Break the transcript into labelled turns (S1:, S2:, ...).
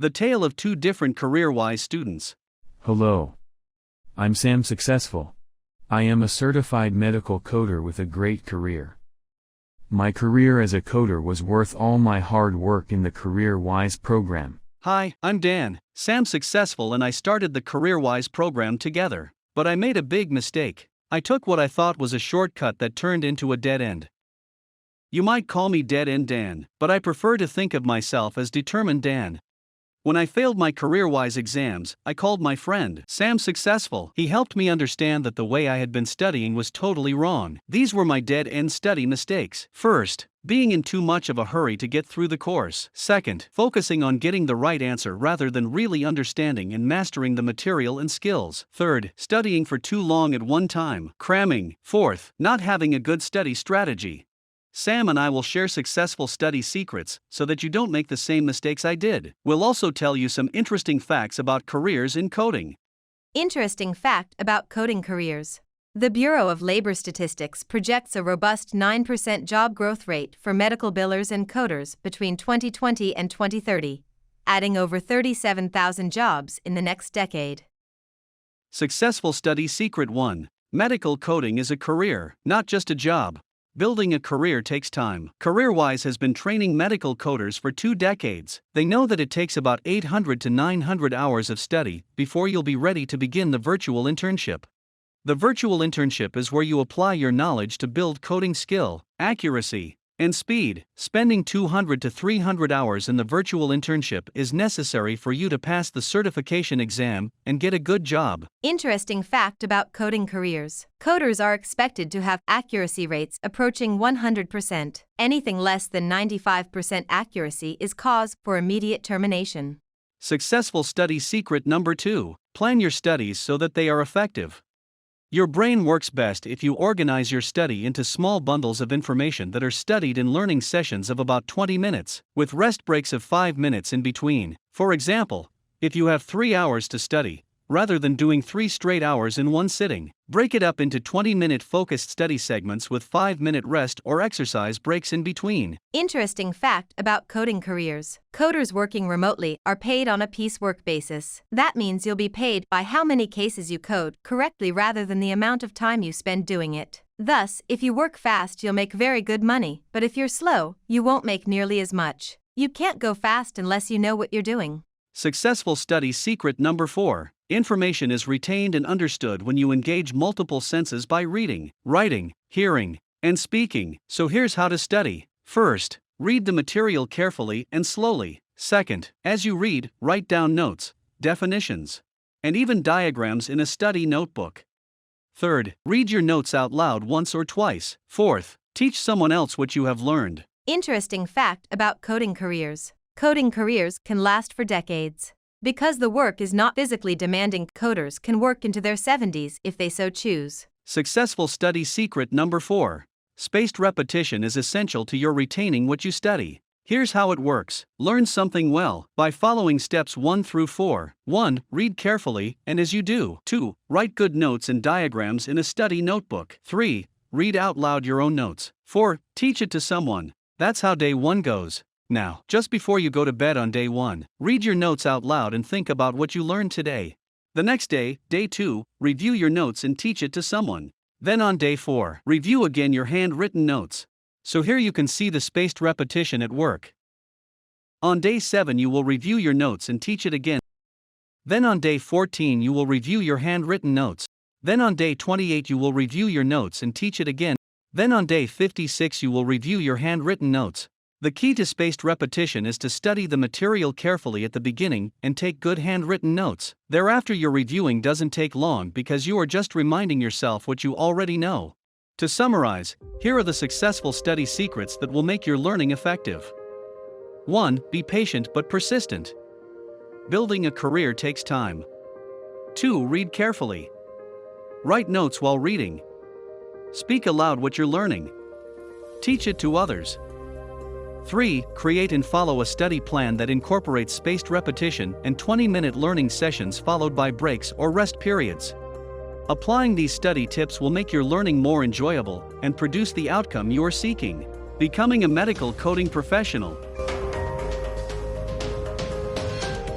S1: The tale of two different CareerWize students.
S2: Hello. I'm Sam Successful. I am a certified medical coder with a great career. My career as a coder was worth all my hard work in the CareerWize program.
S1: Hi, I'm Dan, Sam Successful, and I started the CareerWize program together. But I made a big mistake. I took what I thought was a shortcut that turned into a dead end. You might call me Dead End Dan, but I prefer to think of myself as Determined Dan. When I failed my CareerWize exams, I called my friend, Sam Successful. He helped me understand that the way I had been studying was totally wrong. These were my dead-end study mistakes. First, being in too much of a hurry to get through the course. Second, focusing on getting the right answer rather than really understanding and mastering the material and skills. Third, studying for too long at one time, cramming. Fourth, not having a good study strategy. Sam and I will share successful study secrets so that you don't make the same mistakes I did. We'll also tell you some interesting facts about careers in coding.
S3: Interesting fact about coding careers. The Bureau of Labor Statistics projects a robust 9% job growth rate for medical billers and coders between 2020 and 2030, adding over 37,000 jobs in the next decade.
S1: Successful study secret 1. Medical coding is a career, not just a job. Building a career takes time. CareerWize has been training medical coders for 2 decades. They know that it takes about 800 to 900 hours of study before you'll be ready to begin the virtual internship. The virtual internship is where you apply your knowledge to build coding skill, accuracy, and speed. Spending 200 to 300 hours in the virtual internship is necessary for you to pass the certification exam and get a good job.
S3: Interesting fact about coding careers. Coders are expected to have accuracy rates approaching 100%. Anything less than 95% accuracy is cause for immediate termination.
S1: Successful study secret number 2. Plan your studies so that they are effective. Your brain works best if you organize your study into small bundles of information that are studied in learning sessions of about 20 minutes, with rest breaks of 5 minutes in between. For example, if you have 3 hours to study, rather than doing 3 straight hours in one sitting, break it up into 20-minute focused study segments with 5-minute rest or exercise breaks in between.
S3: Interesting fact about coding careers. Coders working remotely are paid on a piecework basis. That means you'll be paid by how many cases you code correctly rather than the amount of time you spend doing it. Thus, if you work fast, you'll make very good money, but if you're slow, you won't make nearly as much. You can't go fast unless you know what you're doing.
S1: Successful study secret number 4. Information is retained and understood when you engage multiple senses by reading, writing, hearing, and speaking. So here's how to study. First, read the material carefully and slowly. Second, as you read, write down notes, definitions, and even diagrams in a study notebook. Third, read your notes out loud once or twice. Fourth, teach someone else what you have learned.
S3: Interesting fact about coding careers. Coding careers can last for decades. Because the work is not physically demanding, coders can work into their 70s if they so choose.
S1: Successful study secret number 4. Spaced repetition is essential to your retaining what you study. Here's how it works. Learn something well by following steps 1 through 4. 1. Read carefully, and as you do. 2. Write good notes and diagrams in a study notebook. 3. Read out loud your own notes. 4. Teach it to someone. That's how day 1 goes. Now, just before you go to bed on day 1, read your notes out loud and think about what you learned today. The next day, day 2, review your notes and teach it to someone. Then on day 4, review again your handwritten notes. So here you can see the spaced repetition at work. On day 7 you will review your notes and teach it again. Then on day 14 you will review your handwritten notes. Then on day 28 you will review your notes and teach it again. Then on day 56 you will review your handwritten notes. The key to spaced repetition is to study the material carefully at the beginning and take good handwritten notes. Thereafter your reviewing doesn't take long because you are just reminding yourself what you already know. To summarize, here are the successful study secrets that will make your learning effective. 1. Be patient but persistent. Building a career takes time. 2. Read carefully. Write notes while reading. Speak aloud what you're learning. Teach it to others. 3. Create and follow a study plan that incorporates spaced repetition and 20-minute learning sessions followed by breaks or rest periods. Applying these study tips will make your learning more enjoyable and produce the outcome you are seeking: becoming a medical coding professional.